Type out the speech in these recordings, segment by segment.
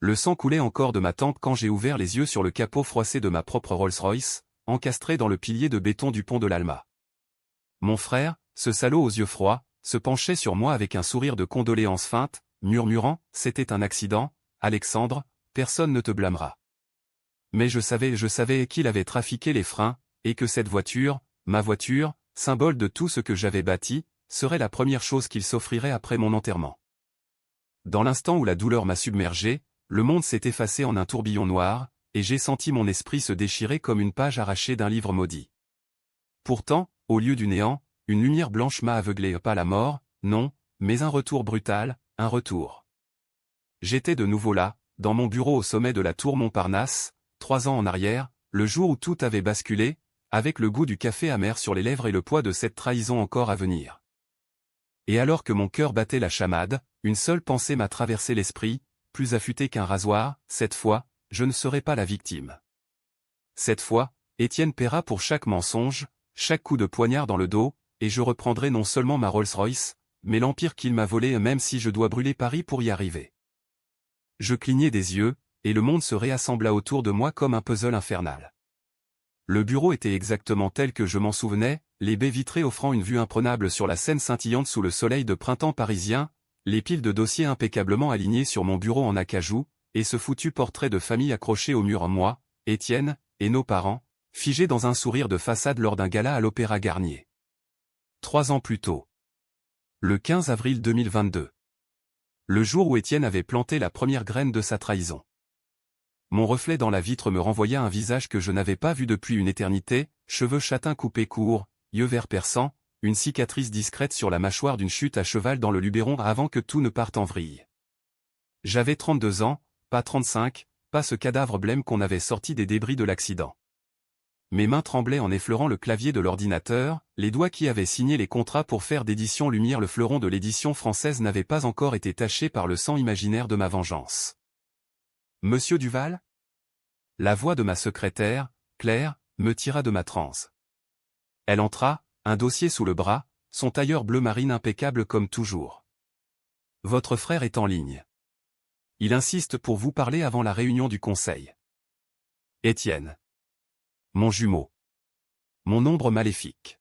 Le sang coulait encore de ma tempe quand j'ai ouvert les yeux sur le capot froissé de ma propre Rolls-Royce, encastré dans le pilier de béton du pont de l'Alma. Mon frère, ce salaud aux yeux froids, se penchait sur moi avec un sourire de condoléance feinte, murmurant « C'était un accident, Alexandre, personne ne te blâmera. » Mais je savais qu'il avait trafiqué les freins, et que cette voiture, ma voiture, symbole de tout ce que j'avais bâti, serait la première chose qu'il s'offrirait après mon enterrement. Dans l'instant où la douleur m'a submergé, le monde s'est effacé en un tourbillon noir, et j'ai senti mon esprit se déchirer comme une page arrachée d'un livre maudit. Pourtant, au lieu du néant, une lumière blanche m'a aveuglé, pas la mort, non, mais un retour brutal, un retour. J'étais de nouveau là, dans mon bureau au sommet de la tour Montparnasse, 3 ans en arrière, le jour où tout avait basculé, avec le goût du café amer sur les lèvres et le poids de cette trahison encore à venir. Et alors que mon cœur battait la chamade, une seule pensée m'a traversé l'esprit, plus affûtée qu'un rasoir, cette fois, je ne serai pas la victime. Cette fois, Étienne paiera pour chaque mensonge, chaque coup de poignard dans le dos, et je reprendrai non seulement ma Rolls-Royce, mais l'empire qu'il m'a volé même si je dois brûler Paris pour y arriver. Je clignai des yeux, et le monde se réassembla autour de moi comme un puzzle infernal. Le bureau était exactement tel que je m'en souvenais, les baies vitrées offrant une vue imprenable sur la Seine scintillante sous le soleil de printemps parisien, les piles de dossiers impeccablement alignées sur mon bureau en acajou, et ce foutu portrait de famille accroché au mur, moi, Étienne, et nos parents, figés dans un sourire de façade lors d'un gala à l'Opéra Garnier. 3 ans plus tôt. Le 15 avril 2022. Le jour où Étienne avait planté la première graine de sa trahison. Mon reflet dans la vitre me renvoya un visage que je n'avais pas vu depuis une éternité, cheveux châtains coupés courts, yeux verts perçants, une cicatrice discrète sur la mâchoire d'une chute à cheval dans le Luberon avant que tout ne parte en vrille. J'avais 32 ans, pas 35, pas ce cadavre blême qu'on avait sorti des débris de l'accident. Mes mains tremblaient en effleurant le clavier de l'ordinateur, les doigts qui avaient signé les contrats pour faire d'Édition Lumière le fleuron de l'édition française n'avaient pas encore été tachés par le sang imaginaire de ma vengeance. Monsieur Duval ? La voix de ma secrétaire, Claire, me tira de ma transe. Elle entra, un dossier sous le bras, son tailleur bleu marine impeccable comme toujours. Votre frère est en ligne. Il insiste pour vous parler avant la réunion du conseil. Étienne. Mon jumeau. Mon ombre maléfique.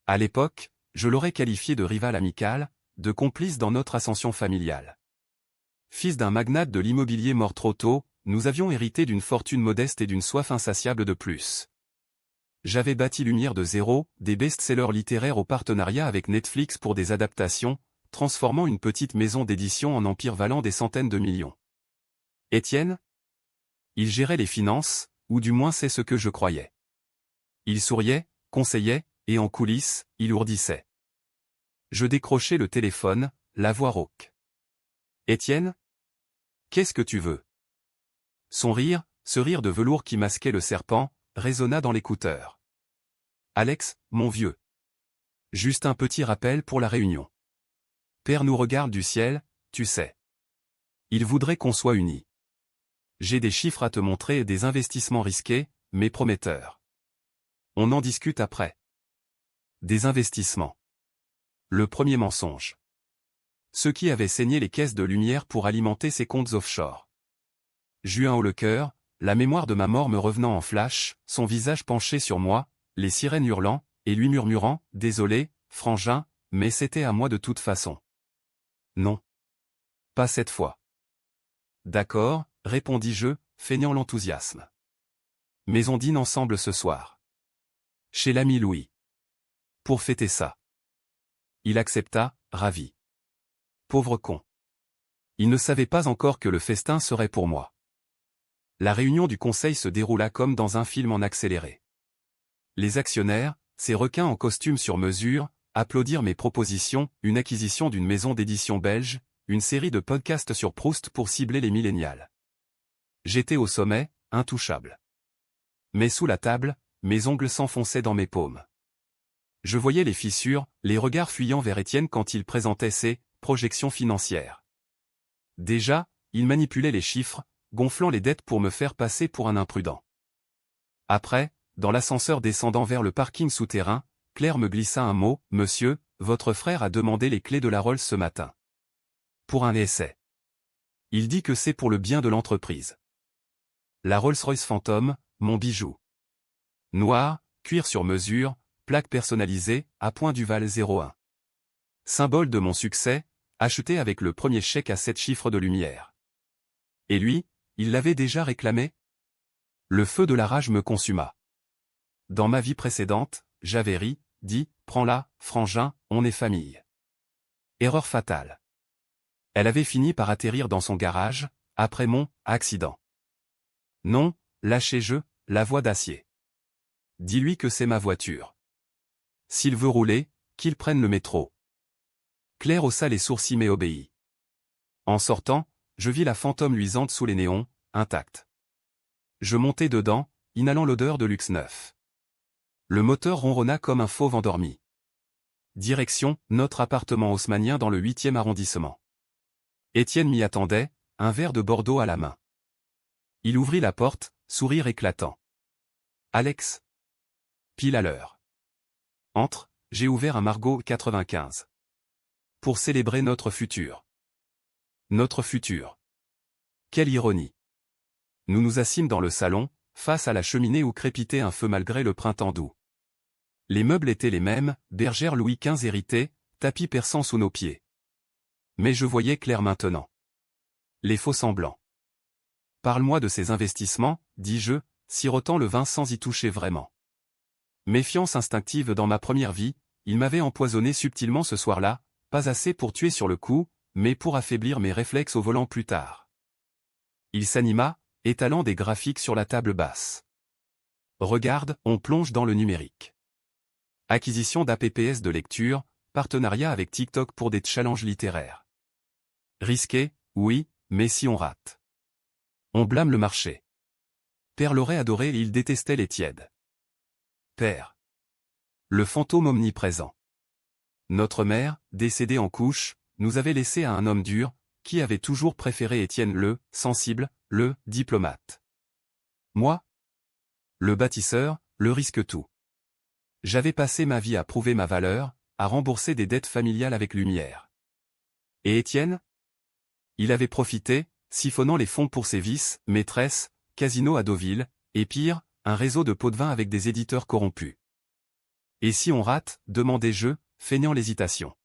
À l'époque, je l'aurais qualifié de rival amical, de complice dans notre ascension familiale. Fils d'un magnate de l'immobilier mort trop tôt, nous avions hérité d'une fortune modeste et d'une soif insatiable de plus. J'avais bâti Lumière de zéro, des best-sellers littéraires au partenariat avec Netflix pour des adaptations, transformant une petite maison d'édition en empire valant des centaines de millions. Étienne ? Il gérait les finances, ou du moins c'est ce que je croyais. Il souriait, conseillait, et en coulisses, il ourdissait. Je décrochai le téléphone, la voix rauque. Étienne ? Qu'est-ce que tu veux ? Son rire, ce rire de velours qui masquait le serpent, résonna dans l'écouteur. Alex, mon vieux. Juste un petit rappel pour la réunion. Père nous regarde du ciel, tu sais. Il voudrait qu'on soit unis. J'ai des chiffres à te montrer et des investissements risqués, mais prometteurs. On en discute après. Des investissements. Le premier mensonge. Ceux qui avaient saigné les caisses de Lumière pour alimenter ses comptes offshore. Juin haut le cœur, la mémoire de ma mort me revenant en flash, son visage penché sur moi, les sirènes hurlant, et lui murmurant « Désolé, frangin, mais c'était à moi de toute façon. » Non. Pas cette fois. D'accord, répondis-je, feignant l'enthousiasme. Mais on dîne ensemble ce soir. Chez l'ami Louis. Pour fêter ça. Il accepta, ravi. Pauvre con. Il ne savait pas encore que le festin serait pour moi. La réunion du conseil se déroula comme dans un film en accéléré. Les actionnaires, ces requins en costume sur mesure, applaudirent mes propositions, une acquisition d'une maison d'édition belge, une série de podcasts sur Proust pour cibler les millénials. J'étais au sommet, intouchable. Mais sous la table, mes ongles s'enfonçaient dans mes paumes. Je voyais les fissures, les regards fuyant vers Étienne quand il présentait ses projections financières. Déjà, il manipulait les chiffres, gonflant les dettes pour me faire passer pour un imprudent. Après, dans l'ascenseur descendant vers le parking souterrain, Claire me glissa un mot, « Monsieur, votre frère a demandé les clés de la Rolls ce matin. Pour un essai. Il dit que c'est pour le bien de l'entreprise. La Rolls-Royce Phantom, mon bijou. Noir, cuir sur mesure, plaque personnalisée, à point Duval 01. Symbole de mon succès, acheté avec le premier chèque à 7 chiffres de lumière. Et lui, il l'avait déjà réclamé? Le feu de la rage me consuma. Dans ma vie précédente, j'avais ri, dit, prends-la, frangin, on est famille. Erreur fatale. Elle avait fini par atterrir dans son garage, après mon accident. Non, lâchez-je, la voix d'acier. Dis-lui que c'est ma voiture. S'il veut rouler, qu'il prenne le métro. Claire haussa les sourcils mais obéit. En sortant, je vis la Phantom luisante sous les néons, intacte. Je montai dedans, inhalant l'odeur de luxe neuf. Le moteur ronronna comme un fauve endormi. Direction, notre appartement haussmannien dans le 8e arrondissement. Étienne m'y attendait, un verre de Bordeaux à la main. Il ouvrit la porte, sourire éclatant. Alex. Pile à l'heure. Entre, j'ai ouvert un Margot 95. Pour célébrer notre futur. Notre futur. Quelle ironie. Nous nous assîmes dans le salon, face à la cheminée où crépitait un feu malgré le printemps doux. Les meubles étaient les mêmes, bergère Louis XV héritée, tapis perçant sous nos pieds. Mais je voyais clair maintenant. Les faux semblants. Parle-moi de ces investissements, dis-je, sirotant le vin sans y toucher vraiment. Méfiance instinctive dans ma première vie, il m'avait empoisonné subtilement ce soir-là, pas assez pour tuer sur le coup, mais pour affaiblir mes réflexes au volant plus tard. Il s'anima, étalant des graphiques sur la table basse. Regarde, on plonge dans le numérique. Acquisition d'apps de lecture, partenariat avec TikTok pour des challenges littéraires. Risqué, oui, mais si on rate. On blâme le marché. Père l'aurait adoré et il détestait les tièdes. Père. Le fantôme omniprésent. Notre mère, décédée en couche, nous avait laissé à un homme dur, qui avait toujours préféré Étienne le sensible, le diplomate. Moi? Le bâtisseur, le risque tout. J'avais passé ma vie à prouver ma valeur, à rembourser des dettes familiales avec lumière. Et Étienne? Il avait profité, siphonnant les fonds pour ses vices, maîtresses, casino à Deauville, et pire, un réseau de pots de vin avec des éditeurs corrompus. Et si on rate, demandai-je, feignant l'hésitation.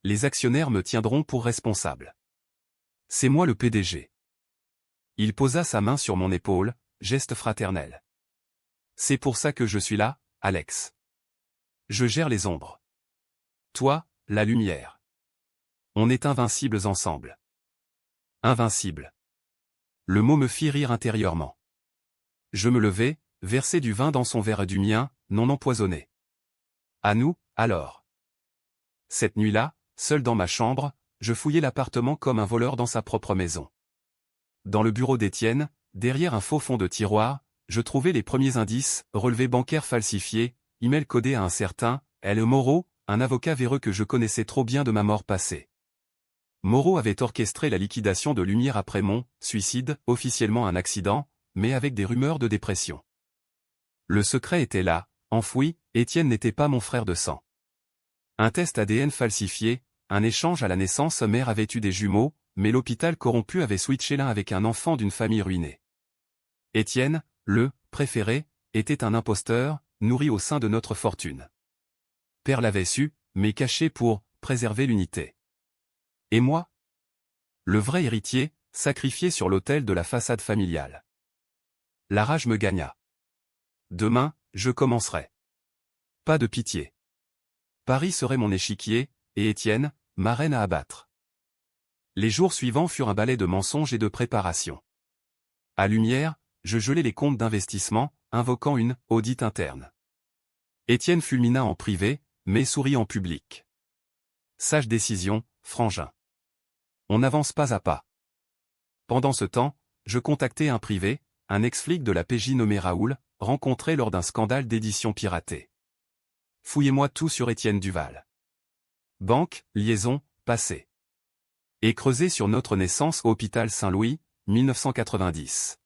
Les actionnaires me tiendront pour responsable. C'est moi le PDG. Il posa sa main sur mon épaule, geste fraternel. C'est pour ça que je suis là, Alex. Je gère les ombres. Toi, la lumière. On est invincibles ensemble. Invincible. Le mot me fit rire intérieurement. Je me levai, versai du vin dans son verre et du mien, non empoisonné. À nous, alors. Cette nuit-là, seul dans ma chambre, je fouillai l'appartement comme un voleur dans sa propre maison. Dans le bureau d'Étienne, derrière un faux fond de tiroir, je trouvai les premiers indices, relevés bancaires falsifiés, email codé à un certain L. Moreau, un avocat véreux que je connaissais trop bien de ma mort passée. Moreau avait orchestré la liquidation de Lumière après mon suicide, officiellement un accident, mais avec des rumeurs de dépression. Le secret était là, enfoui, Étienne n'était pas mon frère de sang. Un test ADN falsifié, un échange à la naissance, mère avait eu des jumeaux, mais l'hôpital corrompu avait switché l'un avec un enfant d'une famille ruinée. Étienne, le préféré, était un imposteur, nourri au sein de notre fortune. Père l'avait su, mais caché pour préserver l'unité. Et moi? Le vrai héritier, sacrifié sur l'autel de la façade familiale. La rage me gagna. Demain, je commencerai. Pas de pitié. Paris serait mon échiquier, et Étienne, ma reine à abattre. Les jours suivants furent un balai de mensonges et de préparation. À Lumière, je gelai les comptes d'investissement, invoquant une audit interne. Étienne fulmina en privé, mais sourit en public. Sage décision, frangin. On avance pas à pas. Pendant ce temps, je contactai un privé, un ex-flic de la PJ nommé Raoul, rencontré lors d'un scandale d'édition piratée. Fouillez-moi tout sur Étienne Duval. Banque, liaison, passé. Et creusez sur notre naissance au hôpital Saint-Louis, 1990.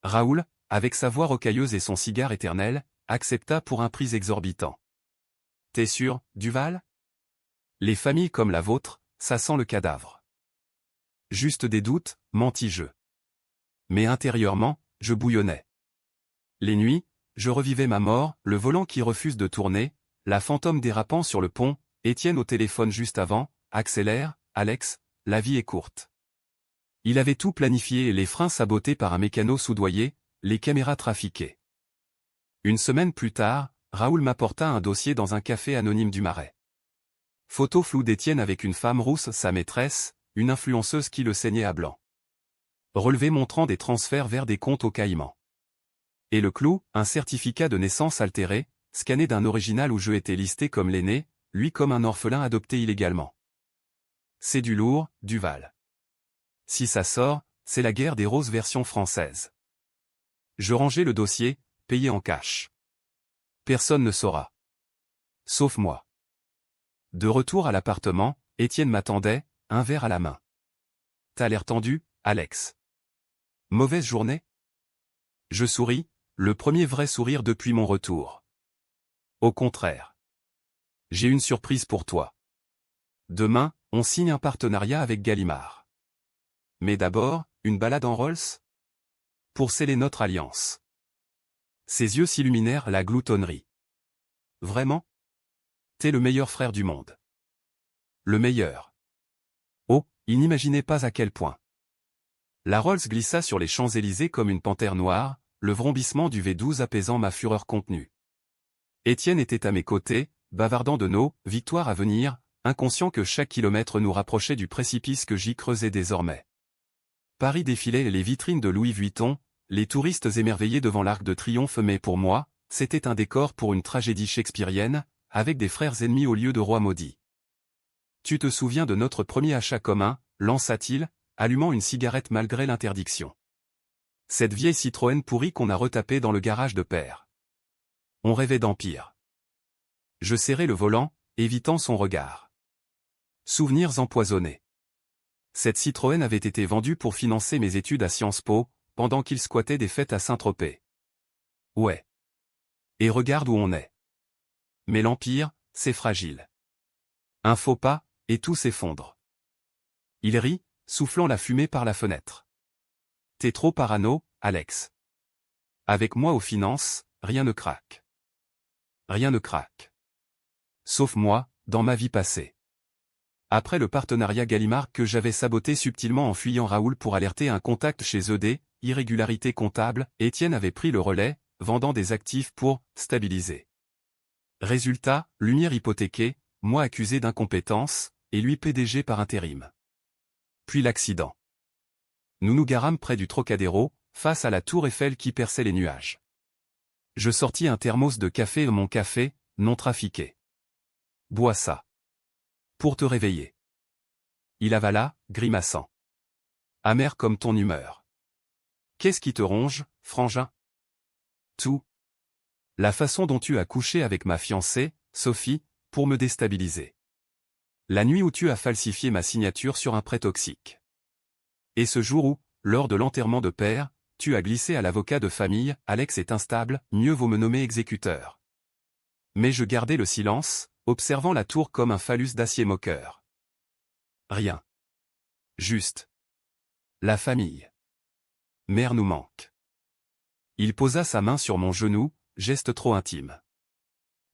Raoul, avec sa voix rocailleuse et son cigare éternel, accepta pour un prix exorbitant. T'es sûr, Duval? Les familles comme la vôtre, ça sent le cadavre. Juste des doutes, mentis-je. Mais intérieurement, je bouillonnais. Les nuits, je revivais ma mort, le volant qui refuse de tourner, la fantôme dérapant sur le pont, Étienne au téléphone juste avant, accélère, Alex, la vie est courte. Il avait tout planifié et les freins sabotés par un mécano soudoyé, les caméras trafiquées. Une semaine plus tard, Raoul m'apporta un dossier dans un café anonyme du Marais. Photo floue d'Étienne avec une femme rousse, sa maîtresse, une influenceuse qui le saignait à blanc. Relevé montrant des transferts vers des comptes au Caïmans. Et le clou, un certificat de naissance altéré, scanné d'un original où je étais listé comme l'aîné, lui comme un orphelin adopté illégalement. C'est du lourd, Duval. Si ça sort, c'est la guerre des roses version française. Je rangeai le dossier, payé en cash. Personne ne saura. Sauf moi. De retour à l'appartement, Étienne m'attendait, un verre à la main. T'as l'air tendu, Alex. Mauvaise journée? Je souris, le premier vrai sourire depuis mon retour. Au contraire. J'ai une surprise pour toi. Demain, on signe un partenariat avec Gallimard. Mais d'abord, une balade en Rolls? Pour sceller notre alliance. Ses yeux s'illuminèrent la gloutonnerie. Vraiment? T'es le meilleur frère du monde. Le meilleur. Oh, il n'imaginait pas à quel point. La Rolls glissa sur les Champs-Élysées comme une panthère noire, le vrombissement du V12 apaisant ma fureur contenue. Étienne était à mes côtés, bavardant de nos victoires à venir, inconscient que chaque kilomètre nous rapprochait du précipice que j'y creusais désormais. Paris défilait les vitrines de Louis Vuitton, les touristes émerveillés devant l'Arc de Triomphe, mais pour moi, c'était un décor pour une tragédie shakespearienne, avec des frères ennemis au lieu de rois maudits. Tu te souviens de notre premier achat commun, lança-t-il, allumant une cigarette malgré l'interdiction. Cette vieille Citroën pourrie qu'on a retapée dans le garage de père. On rêvait d'empire. Je serrai le volant, évitant son regard. Souvenirs empoisonnés. Cette Citroën avait été vendue pour financer mes études à Sciences Po, pendant qu'il squattait des fêtes à Saint-Tropez. Ouais. Et regarde où on est. Mais l'empire, c'est fragile. Un faux pas, et tout s'effondre. Il rit, soufflant la fumée par la fenêtre. T'es trop parano, Alex. Avec moi aux finances, rien ne craque. Rien ne craque. Sauf moi, dans ma vie passée. Après le partenariat Gallimard que j'avais saboté subtilement en fuyant Raoul pour alerter un contact chez ED, irrégularité comptable, Étienne avait pris le relais, vendant des actifs pour stabiliser. Résultat, Lumière hypothéquée, moi accusé d'incompétence, et lui PDG par intérim. Puis l'accident. Nous nous garâmes près du Trocadéro, face à la tour Eiffel qui perçait les nuages. Je sortis un thermos de café et mon café, non trafiqué. Bois ça. Pour te réveiller. Il avala, grimaçant. Amer comme ton humeur. Qu'est-ce qui te ronge, frangin? Tout. La façon dont tu as couché avec ma fiancée, Sophie, pour me déstabiliser. La nuit où tu as falsifié ma signature sur un prêt toxique. Et ce jour où, lors de l'enterrement de père, tu as glissé à l'avocat de famille, Alex est instable, mieux vaut me nommer exécuteur. Mais je gardais le silence, observant la tour comme un phallus d'acier moqueur. Rien. Juste. La famille. Mère nous manque. Il posa sa main sur mon genou, geste trop intime.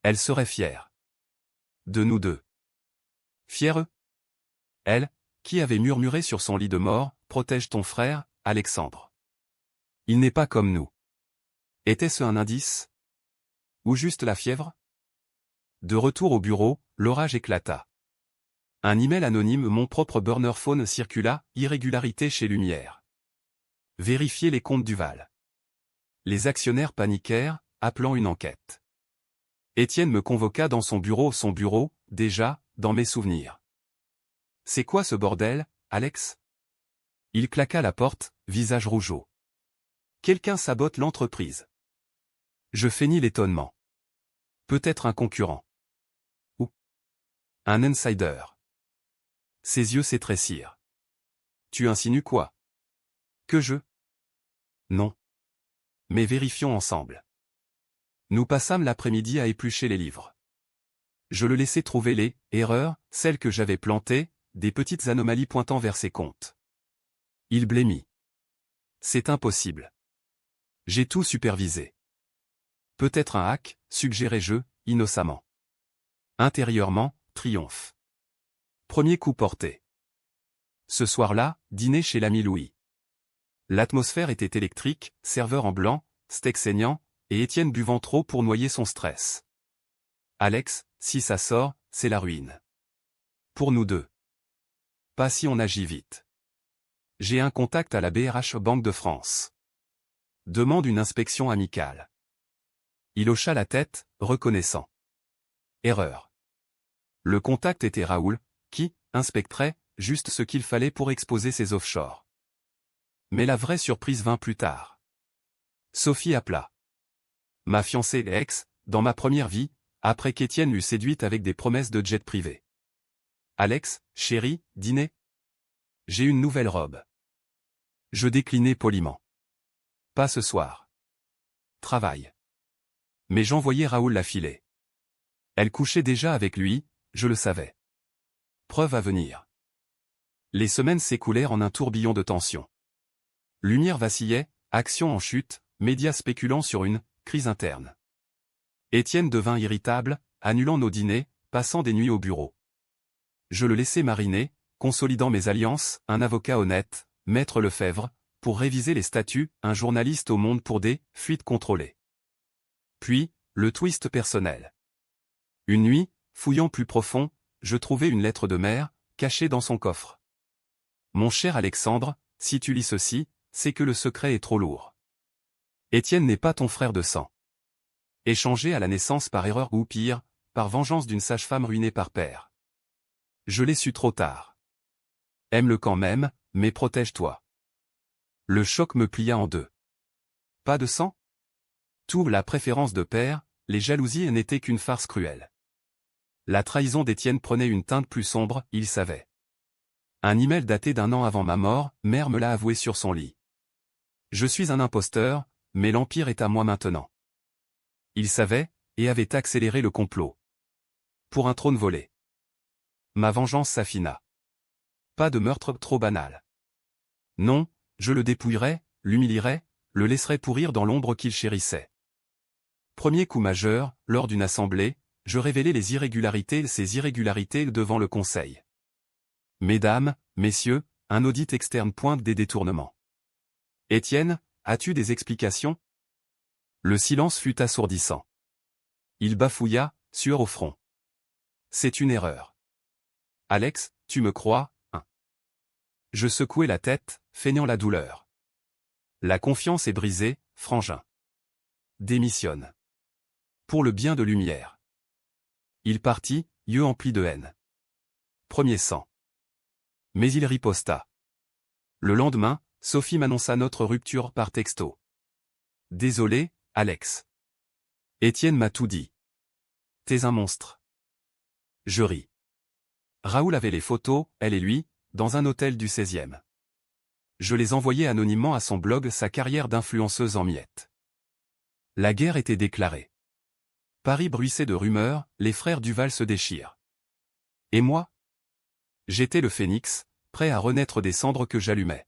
Elle serait fière. De nous deux. Fière? Elle, qui avait murmuré sur son lit de mort, protège ton frère, Alexandre. Il n'est pas comme nous. Était-ce un indice? Ou juste la fièvre? De retour au bureau, l'orage éclata. Un email anonyme mon propre burner phone circula, irrégularité chez Lumière. Vérifier les comptes Duval. Les actionnaires paniquèrent, appelant une enquête. Étienne me convoqua dans son bureau, déjà, dans mes souvenirs. C'est quoi ce bordel, Alex? Il claqua la porte, visage rougeau. Quelqu'un sabote l'entreprise. Je feignis l'étonnement. Peut-être un concurrent. Ou un insider. Ses yeux s'étrécirent. Tu insinues quoi? Que je? Non. Mais vérifions ensemble. Nous passâmes l'après-midi à éplucher les livres. Je le laissais trouver les erreurs, celles que j'avais plantées, des petites anomalies pointant vers ses comptes. Il blêmit. C'est impossible. J'ai tout supervisé. Peut-être un hack, suggérai-je, innocemment. Intérieurement, triomphe. Premier coup porté. Ce soir-là, dîner chez l'ami Louis. L'atmosphère était électrique, serveur en blanc, steak saignant, et Étienne buvant trop pour noyer son stress. Alex, si ça sort, c'est la ruine. Pour nous deux. Pas si on agit vite. J'ai un contact à la BRH Banque de France. Demande une inspection amicale. Il hocha la tête, reconnaissant. Erreur. Le contact était Raoul, qui inspecterait juste ce qu'il fallait pour exposer ses offshore. Mais la vraie surprise vint plus tard. Sophie appela. Ma fiancée ex, dans ma première vie, après qu'Étienne l'eût séduite avec des promesses de jet privé. Alex, chérie, dîner. J'ai une nouvelle robe. Je déclinai poliment. Pas ce soir. Travail. Mais j'envoyai Raoul la filer. Elle couchait déjà avec lui, je le savais. Preuve à venir. Les semaines s'écoulèrent en un tourbillon de tension. Lumière vacillait, action en chute, médias spéculant sur une crise interne. Étienne devint irritable, annulant nos dîners, passant des nuits au bureau. Je le laissai mariner, consolidant mes alliances, un avocat honnête, Maître Lefebvre, pour réviser les statuts, un journaliste au Monde pour des fuites contrôlées. Puis, le twist personnel. Une nuit, fouillant plus profond, je trouvai une lettre de mère, cachée dans son coffre. Mon cher Alexandre, si tu lis ceci, c'est que le secret est trop lourd. Étienne n'est pas ton frère de sang. Échangé à la naissance par erreur ou pire, par vengeance d'une sage-femme ruinée par père. Je l'ai su trop tard. Aime-le quand même, mais protège-toi. Le choc me plia en deux. Pas de sang? Tout la préférence de père, les jalousies n'étaient qu'une farce cruelle. La trahison d'Étienne prenait une teinte plus sombre, il savait. Un email daté d'1 an avant ma mort, mère me l'a avoué sur son lit. Je suis un imposteur, mais l'Empire est à moi maintenant. Il savait, et avait accéléré le complot. Pour un trône volé. Ma vengeance s'affina. Pas de meurtre trop banal. Non, je le dépouillerai, l'humilierai, le laisserai pourrir dans l'ombre qu'il chérissait. Premier coup majeur, lors d'une assemblée, je révélai ces irrégularités devant le Conseil. Mesdames, messieurs, un audit externe pointe des détournements. Étienne, as-tu des explications? Le silence fut assourdissant. Il bafouilla, sueur au front. C'est une erreur. Alex, tu me crois, hein? Je secouai la tête, feignant la douleur. La confiance est brisée, frangin. Démissionne. Pour le bien de Lumière. Il partit, yeux emplis de haine. Premier sang. Mais il riposta. Le lendemain, Sophie m'annonça notre rupture par texto. Désolé, Alex. Étienne m'a tout dit. T'es un monstre. Je ris. Raoul avait les photos, elle et lui, dans un hôtel du 16e. Je les envoyai anonymement à son blog Sa carrière d'influenceuse en miettes. La guerre était déclarée. Paris bruissait de rumeurs, les frères Duval se déchirent. Et moi? J'étais le phénix, prêt à renaître des cendres que j'allumais.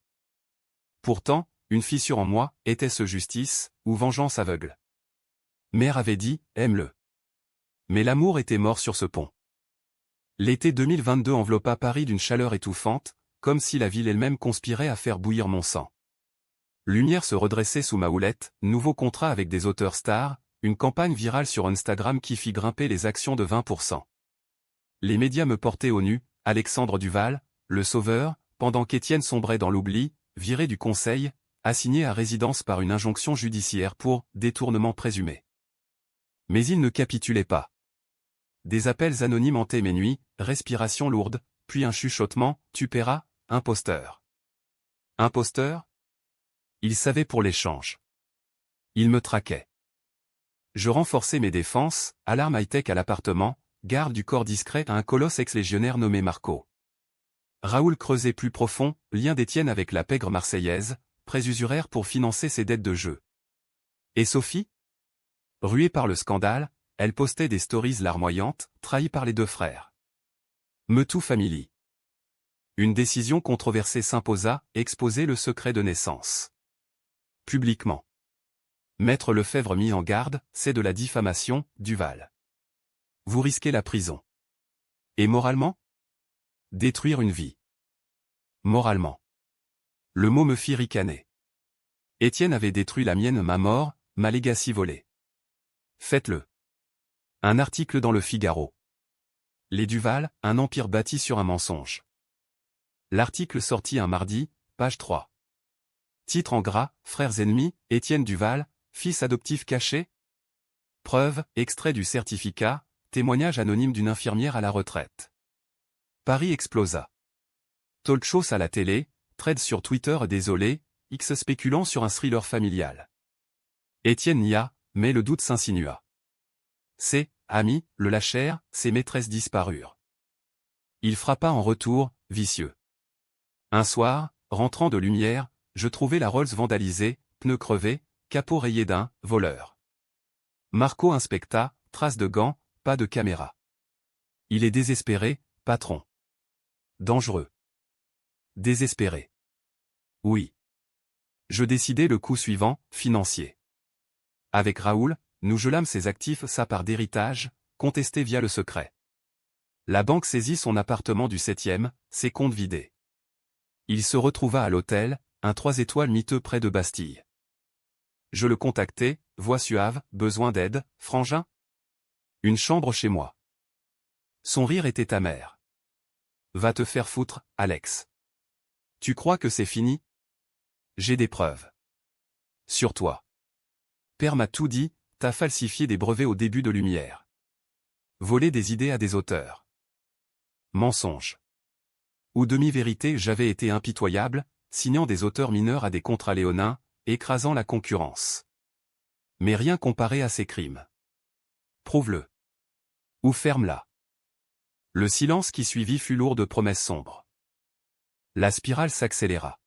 Pourtant, une fissure en moi, était-ce justice, ou vengeance aveugle? Mère avait dit, aime-le. Mais l'amour était mort sur ce pont. L'été 2022 enveloppa Paris d'une chaleur étouffante, comme si la ville elle-même conspirait à faire bouillir mon sang. Lumière se redressait sous ma houlette, nouveau contrat avec des auteurs stars, une campagne virale sur Instagram qui fit grimper les actions de 20%. Les médias me portaient au nu, Alexandre Duval, le sauveur, pendant qu'Étienne sombrait dans l'oubli, viré du conseil, assigné à résidence par une injonction judiciaire pour détournement présumé. Mais il ne capitulait pas. Des appels anonymes hantaient mes nuits, respiration lourde, puis un chuchotement, tu paieras, imposteur. Imposteur? Il savait pour l'échange. Il me traquait. Je renforçais mes défenses, alarme high-tech à l'appartement, garde du corps discret à un colosse ex-légionnaire nommé Marco. Raoul creusait plus profond, lien d'Étienne avec la pègre marseillaise, préusuraire pour financer ses dettes de jeu. Et Sophie? Ruée par le scandale, elle postait des stories larmoyantes, trahie par les deux frères. MeToo Family. Une décision controversée s'imposa, exposer le secret de naissance. Publiquement. Maître Lefebvre mis en garde, c'est de la diffamation, Duval. Vous risquez la prison. Et moralement? Détruire une vie. Moralement. Le mot me fit ricaner. Étienne avait détruit la mienne, ma mort, ma legacy volée. Faites-le. Un article dans le Figaro. Les Duval, un empire bâti sur un mensonge. L'article sortit un mardi, page 3. Titre en gras, Frères ennemis, Étienne Duval, fils adoptif caché? Preuve, extrait du certificat, témoignage anonyme d'une infirmière à la retraite. Paris explosa. Talk shows à la télé, thread sur Twitter désolé, X spéculant sur un thriller familial. Étienne nia, mais le doute s'insinua. Ses amis le lâchèrent, ses maîtresses disparurent. Il frappa en retour, vicieux. Un soir, rentrant de lumière, je trouvai la Rolls vandalisée, pneus crevés, capot rayé d'un voleur. Marco inspecta, traces de gants, pas de caméra. Il est désespéré, patron. Dangereux. Désespéré. Oui. Je décidai le coup suivant, financier. Avec Raoul, nous gelâmes ses actifs, sa part d'héritage, contesté via le secret. La banque saisit son appartement du 7e, ses comptes vidés. Il se retrouva à l'hôtel, un 3 étoiles miteux près de Bastille. Je le contactai, voix suave, besoin d'aide, frangin? Une chambre chez moi. Son rire était amer. Va te faire foutre, Alex. Tu crois que c'est fini? J'ai des preuves. Sur toi. Père m'a tout dit, t'as falsifié des brevets au début de Lumière. Volé des idées à des auteurs. Mensonge. Ou demi-vérité, j'avais été impitoyable, signant des auteurs mineurs à des contrats léonins, écrasant la concurrence. Mais rien comparé à ces crimes. Prouve-le. Ou ferme-la. Le silence qui suivit fut lourd de promesses sombres. La spirale s'accéléra.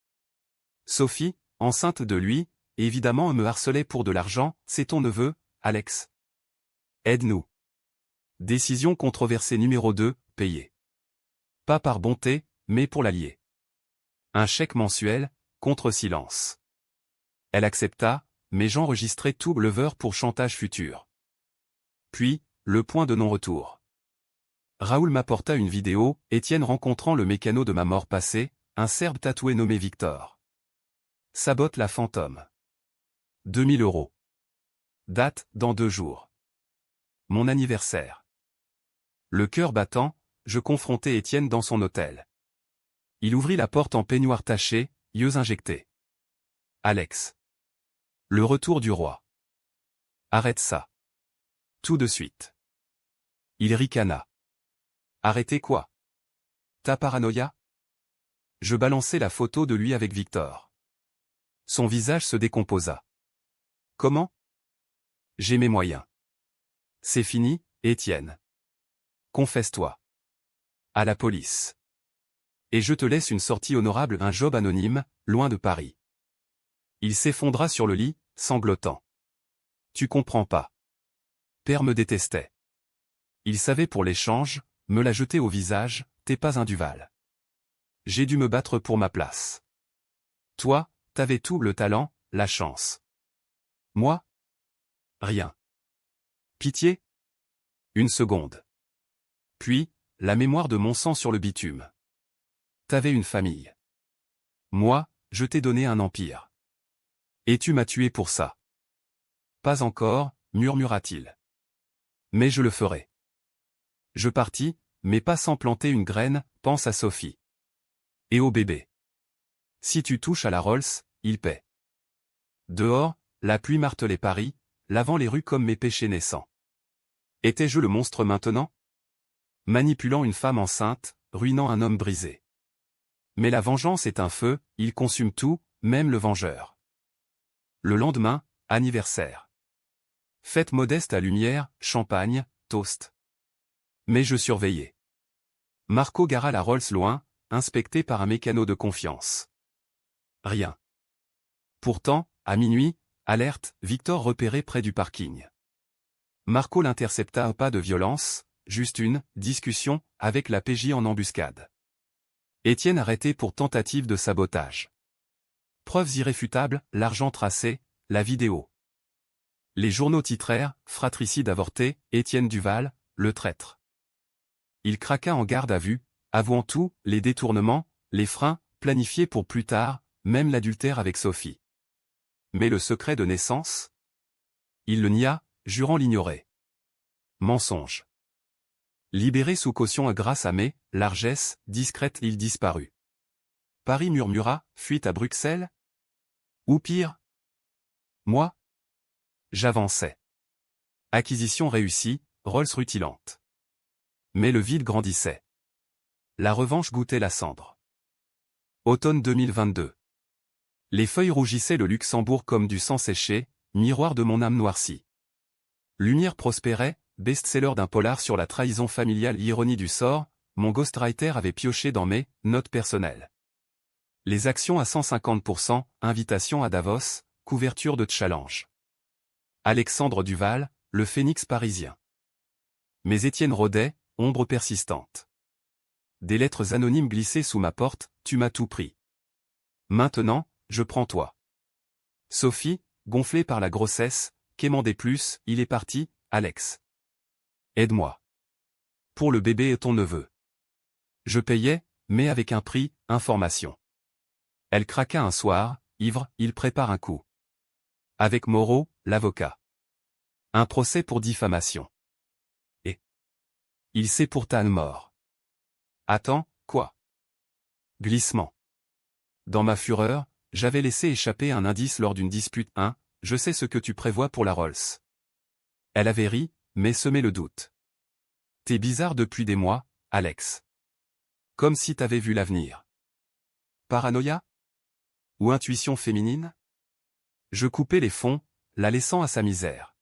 Sophie, enceinte de lui, évidemment me harcelait pour de l'argent, c'est ton neveu, Alex. Aide-nous. Décision controversée numéro 2, payée. Pas par bonté, mais pour l'allier. Un chèque mensuel, contre silence. Elle accepta, mais j'enregistrai tout lever pour chantage futur. Puis, le point de non-retour. Raoul m'apporta une vidéo, Étienne rencontrant le mécano de ma mort passée, un Serbe tatoué nommé Victor. Sabote la fantôme. 2000 €. Date, dans 2 jours. Mon anniversaire. Le cœur battant, je confrontai Étienne dans son hôtel. Il ouvrit la porte en peignoir taché, yeux injectés. Alex. Le retour du roi. Arrête ça. Tout de suite. Il ricana. Arrêtez quoi? Ta paranoïa? Je balançai la photo de lui avec Victor. Son visage se décomposa. Comment? J'ai mes moyens. C'est fini, Étienne. Confesse-toi. À la police. Et je te laisse une sortie honorable, un job anonyme, loin de Paris. Il s'effondra sur le lit, sanglotant. Tu comprends pas. Père me détestait. Il savait pour l'échange, me l'a jeté au visage, t'es pas un Duval. J'ai dû me battre pour ma place. Toi, t'avais tout le talent, la chance. Moi? Rien. Pitié? Une seconde. Puis, la mémoire de mon sang sur le bitume. T'avais une famille. Moi, je t'ai donné un empire. Et tu m'as tué pour ça. Pas encore, murmura-t-il. Mais je le ferai. Je partis, mais pas sans planter une graine, pense à Sophie. Et au bébé. Si tu touches à la Rolls, il paie. Dehors, la pluie martelait Paris, lavant les rues comme mes péchés naissants. Étais-je le monstre maintenant? Manipulant une femme enceinte, ruinant un homme brisé. Mais la vengeance est un feu, il consume tout, même le vengeur. Le lendemain, anniversaire. Fête modeste à Lumière, champagne, toast. Mais je surveillais. Marco gara la Rolls loin, inspectée par un mécano de confiance. Rien. Pourtant, à minuit, alerte, Victor repéré près du parking. Marco l'intercepta, pas de violence, juste une discussion avec la PJ en embuscade. Étienne arrêté pour tentative de sabotage. Preuves irréfutables, l'argent tracé, la vidéo. Les journaux titrèrent « Fratricide avorté, Étienne Duval, le traître ». Il craqua en garde à vue, avouant tout, les détournements, les freins, planifiés pour plus tard, même l'adultère avec Sophie. Mais le secret de naissance? Il le nia, jurant l'ignorer. Mensonge. Libéré sous caution grâce à mes largesses discrètes, il disparut. Paris murmura, fuite à Bruxelles? Ou pire? Moi? J'avançais. Acquisition réussie, Rolls rutilante. Mais le vide grandissait. La revanche goûtait la cendre. Automne 2022. Les feuilles rougissaient le Luxembourg comme du sang séché, miroir de mon âme noircie. Lumière prospérait, best-seller d'un polar sur la trahison familiale, ironie du sort, mon ghostwriter avait pioché dans mes notes personnelles. Les actions à 150%, invitation à Davos, couverture de challenge. Alexandre Duval, le phénix parisien. Mais Étienne rôdait, ombre persistante. Des lettres anonymes glissaient sous ma porte, tu m'as tout pris. Maintenant, je prends toi. Sophie, gonflée par la grossesse, quémandait plus, il est parti, Alex. Aide-moi. Pour le bébé et ton neveu. Je payais, mais avec un prix, information. Elle craqua un soir, ivre, il prépare un coup. Avec Moreau, l'avocat. Un procès pour diffamation. Et il s'épourta mort. Attends, quoi? Glissement. Dans ma fureur, j'avais laissé échapper un indice lors d'une dispute. Je sais ce que tu prévois pour la Rolls. Elle avait ri, mais semé le doute. T'es bizarre depuis des mois, Alex. Comme si t'avais vu l'avenir. Paranoïa? Ou intuition féminine? Je coupais les fonds, la laissant à sa misère.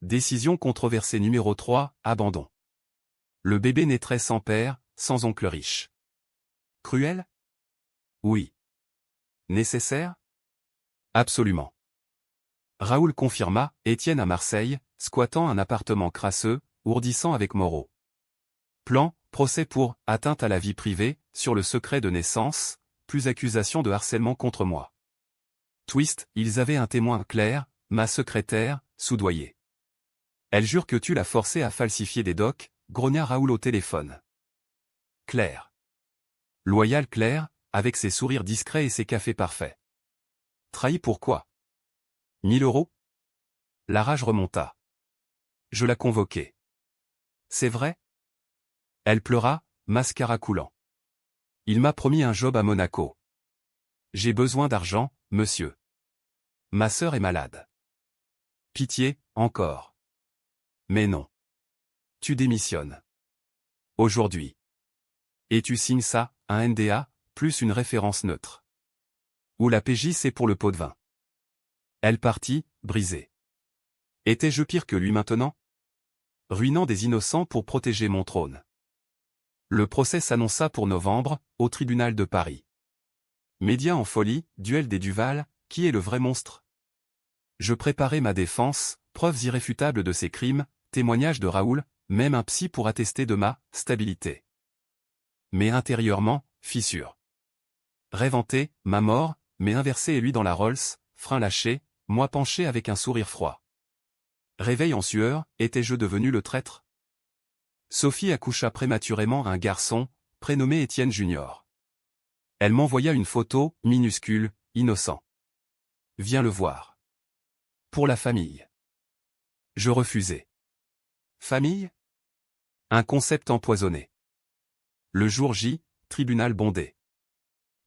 Décision controversée numéro 3, abandon. Le bébé naîtrait sans père, sans oncle riche. Cruel? Oui. Nécessaire? Absolument. Raoul confirma, Étienne à Marseille, squattant un appartement crasseux, ourdissant avec Moreau. Plan, procès pour atteinte à la vie privée, sur le secret de naissance, plus accusation de harcèlement contre moi. Twist, ils avaient un témoin clair, ma secrétaire, soudoyée. Elle jure que tu l'as forcé à falsifier des docs, grogna Raoul au téléphone. Claire. Loyale Claire, avec ses sourires discrets et ses cafés parfaits. Trahi pourquoi? 1000 euros? La rage remonta. Je la convoquai. C'est vrai? Elle pleura, mascara coulant. Il m'a promis un job à Monaco. J'ai besoin d'argent, monsieur. Ma sœur est malade. Pitié, encore. Mais non. Tu démissionnes. Aujourd'hui. Et tu signes ça, un NDA, plus une référence neutre. Ou la PJ c'est pour le pot de vin. Elle partit, brisée. Étais-je pire que lui maintenant? Ruinant des innocents pour protéger mon trône. Le procès s'annonça pour novembre, au tribunal de Paris. Médias en folie, duel des Duval, qui est le vrai monstre? Je préparais ma défense, preuves irréfutables de ses crimes, témoignages de Raoul, même un psy pour attester de ma stabilité. Mais intérieurement, fissure. Rêve hanté, ma mort, mais inversé et lui dans la Rolls, frein lâché, moi penché avec un sourire froid. Réveil en sueur, étais-je devenu le traître? Sophie accoucha prématurément un garçon, prénommé Étienne Junior. Elle m'envoya une photo, minuscule, innocent. Viens le voir. Pour la famille. Je refusai. Famille? Un concept empoisonné. Le jour J, tribunal bondé.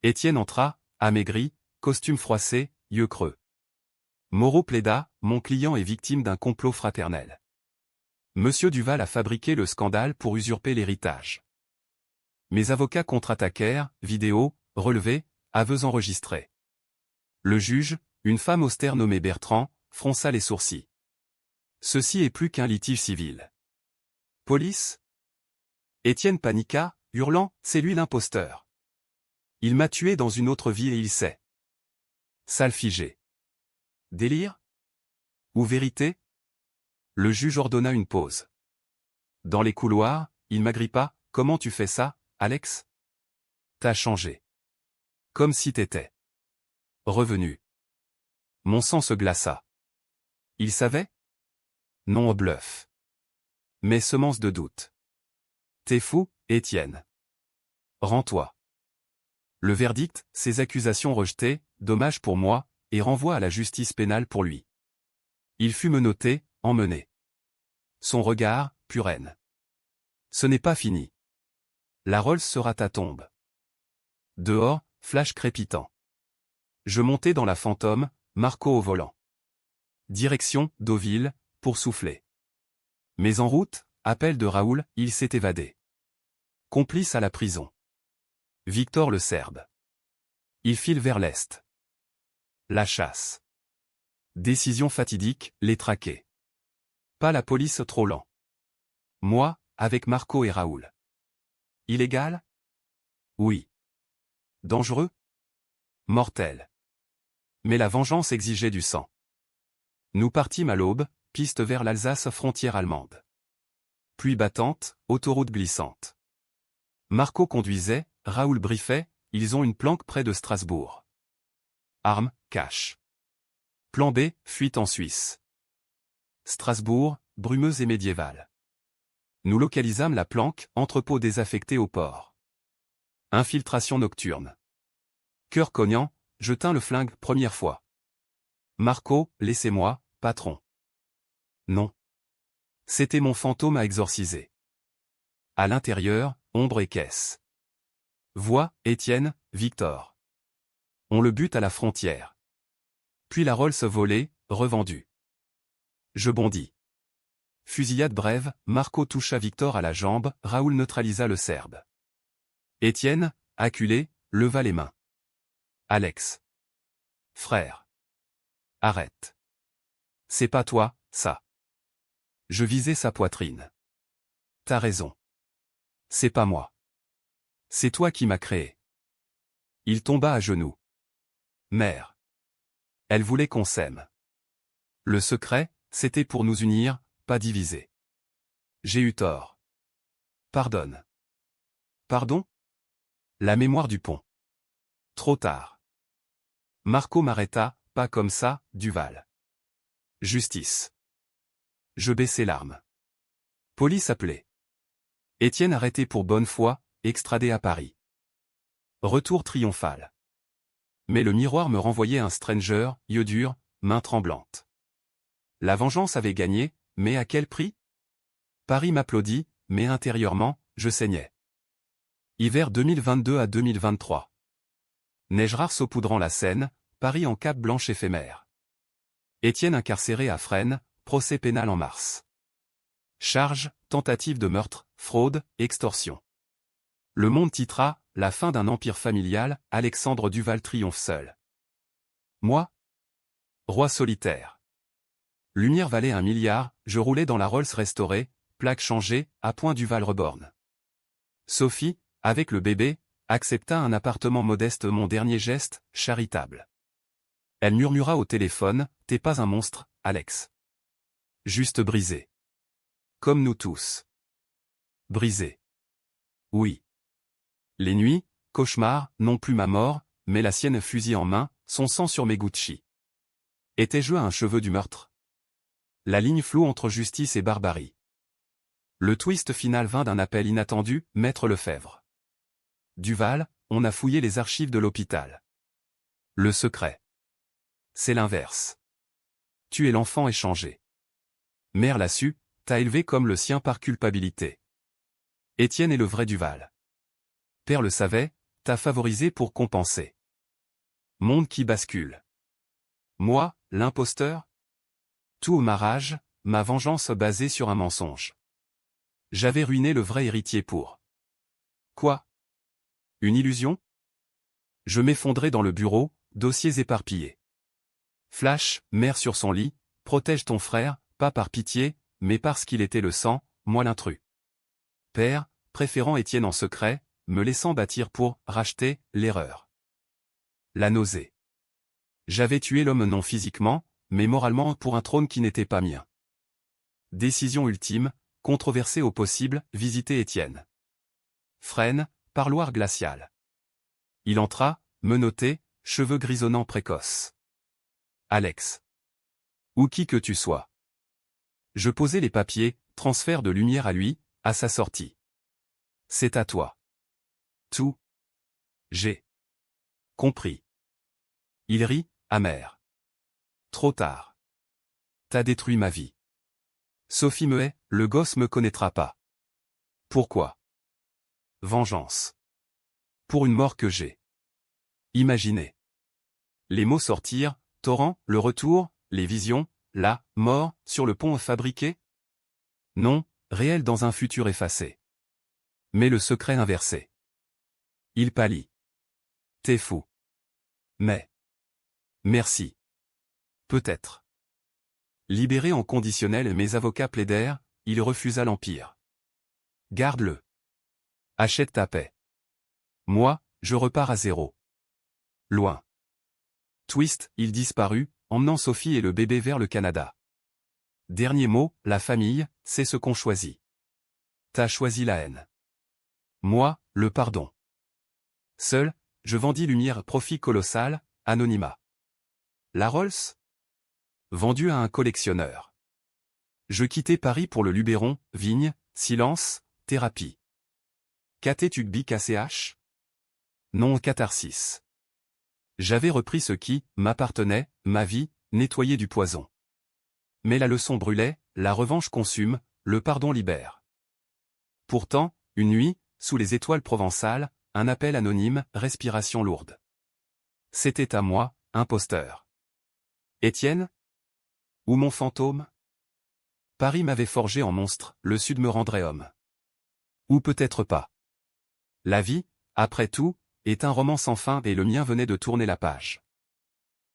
Étienne entra, amaigri, costume froissé, yeux creux. Moreau plaida, mon client est victime d'un complot fraternel. Monsieur Duval a fabriqué le scandale pour usurper l'héritage. Mes avocats contre-attaquèrent, vidéo, relevés, aveux enregistrés. Le juge, une femme austère nommée Bertrand, fronça les sourcils. Ceci est plus qu'un litige civil. Police? Étienne paniqua, hurlant, c'est lui l'imposteur. Il m'a tué dans une autre vie et il sait. Salle figée. Délire? Ou vérité? Le juge ordonna une pause. Dans les couloirs, il m'agrippa, comment tu fais ça, Alex? T'as changé. Comme si t'étais revenu. Mon sang se glaça. Il savait? Non au bluff. Mais semence de doute. T'es fou, Étienne. Rends-toi. Le verdict, ces accusations rejetées, dommage pour moi, et renvoi à la justice pénale pour lui. Il fut menotté, emmené. Son regard, pure haine. Ce n'est pas fini. La Rolls sera ta tombe. Dehors, flash crépitant. Je montai dans la fantôme, Marco au volant. Direction, Deauville, pour souffler. Mais en route, appel de Raoul, il s'est évadé. Complice à la prison. Victor le Serbe. Il file vers l'est. La chasse. Décision fatidique, les traquer. Pas la police trop lent. Moi, avec Marco et Raoul. Illégal? Oui. Dangereux? Mortel. Mais la vengeance exigeait du sang. Nous partîmes à l'aube, piste vers l'Alsace frontière allemande. Pluie battante, autoroute glissante. Marco conduisait, Raoul briefait, ils ont une planque près de Strasbourg. Armes, cash. Plan B, fuite en Suisse. Strasbourg, brumeuse et médiévale. Nous localisâmes la planque, entrepôt désaffecté au port. Infiltration nocturne. Cœur cognant, je tins le flingue première fois. Marco, laissez-moi, patron. Non. C'était mon fantôme à exorciser. À l'intérieur, ombre et caisse. Voix, Étienne, Victor. On le bute à la frontière. Puis la Rolls volée, revendue. Je bondis. Fusillade brève, Marco toucha Victor à la jambe, Raoul neutralisa le Serbe. Étienne, acculé, leva les mains. Alex. Frère. Arrête. C'est pas toi, ça. Je visais sa poitrine. T'as raison. C'est pas moi. C'est toi qui m'as créé. Il tomba à genoux. Mère. Elle voulait qu'on s'aime. Le secret, c'était pour nous unir, pas diviser. J'ai eu tort. Pardonne. Pardon? La mémoire du pont. Trop tard. Marco m'arrêta, pas comme ça, Duval. Justice. Je baissai l'arme. Police appelée. Étienne arrêté pour bonne foi, extradé à Paris. Retour triomphal. Mais le miroir me renvoyait un stranger, yeux durs, main tremblante. La vengeance avait gagné, mais à quel prix? Paris m'applaudit, mais intérieurement, je saignais. Hiver 2022 à 2023. Neige rare saupoudrant la Seine, Paris en cape blanche éphémère. Étienne incarcéré à Fresnes, procès pénal en mars. Charge, tentative de meurtre, fraude, extorsion. Le Monde titra, la fin d'un empire familial, Alexandre Duval triomphe seul. Moi? Roi solitaire. Lumière valait 1 milliard, je roulais dans la Rolls restaurée, plaque changée, à point Duval reborn. Sophie, avec le bébé, accepta un appartement modeste, mon dernier geste, charitable. Elle murmura au téléphone, t'es pas un monstre, Alex. Juste brisé. Comme nous tous. Brisé. Oui. Les nuits, cauchemars, non plus ma mort, mais la sienne fusil en main, son sang sur mes Gucci. Étais-je un cheveu du meurtre? La ligne floue entre justice et barbarie. Le twist final vint d'un appel inattendu, Maître Lefebvre. Duval, on a fouillé les archives de l'hôpital. Le secret. C'est l'inverse. Tu es l'enfant échangé. Mère l'a su, t'a élevé comme le sien par culpabilité. Étienne est le vrai Duval. Père le savait, t'a favorisé pour compenser. Monde qui bascule. Moi, l'imposteur? Tout au marage, ma vengeance basée sur un mensonge. J'avais ruiné le vrai héritier pour. Quoi? Une illusion? Je m'effondrais dans le bureau, dossiers éparpillés. Flash, mère sur son lit, protège ton frère, pas par pitié, mais parce qu'il était le sang, moi l'intrus. Père, préférant Étienne en secret, me laissant bâtir pour racheter l'erreur. La nausée. J'avais tué l'homme non physiquement, mais moralement pour un trône qui n'était pas mien. Décision ultime, controversée au possible, visiter Étienne. Fresnes, parloir glacial. Il entra, menotté, cheveux grisonnants précoces. Alex. Ou qui que tu sois. Je posai les papiers, transfert de lumière à lui, à sa sortie. C'est à toi. Tout. J'ai compris. Il rit, amer. Trop tard. T'as détruit ma vie. Sophie me hait, le gosse me connaîtra pas. Pourquoi? Vengeance. Pour une mort que j'ai imaginée. Les mots sortirent, torrent, le retour, les visions, la mort, sur le pont fabriqué? Non, réel dans un futur effacé. Mais le secret inversé. Il pâlit. T'es fou. Mais. Merci. Peut-être. Libéré en conditionnel, mes avocats plaidèrent, il refusa l'empire. Garde-le. Achète ta paix. Moi, je repars à zéro. Loin. Twist, il disparut, emmenant Sophie et le bébé vers le Canada. Dernier mot, la famille, c'est ce qu'on choisit. T'as choisi la haine. Moi, le pardon. Seul, je vendis lumière, profit colossal, anonymat. La Rolls? Vendue à un collectionneur. Je quittai Paris pour le Luberon, vigne, silence, thérapie. KT Tugby KCH? Non catharsis. J'avais repris ce qui m'appartenait, ma vie, nettoyée du poison. Mais la leçon brûlait, la revanche consume, le pardon libère. Pourtant, une nuit, sous les étoiles provençales, un appel anonyme, respiration lourde. C'était à moi, imposteur. Étienne? Ou mon fantôme? Paris m'avait forgé en monstre, le Sud me rendrait homme. Ou peut-être pas. La vie, après tout, est un roman sans fin et le mien venait de tourner la page.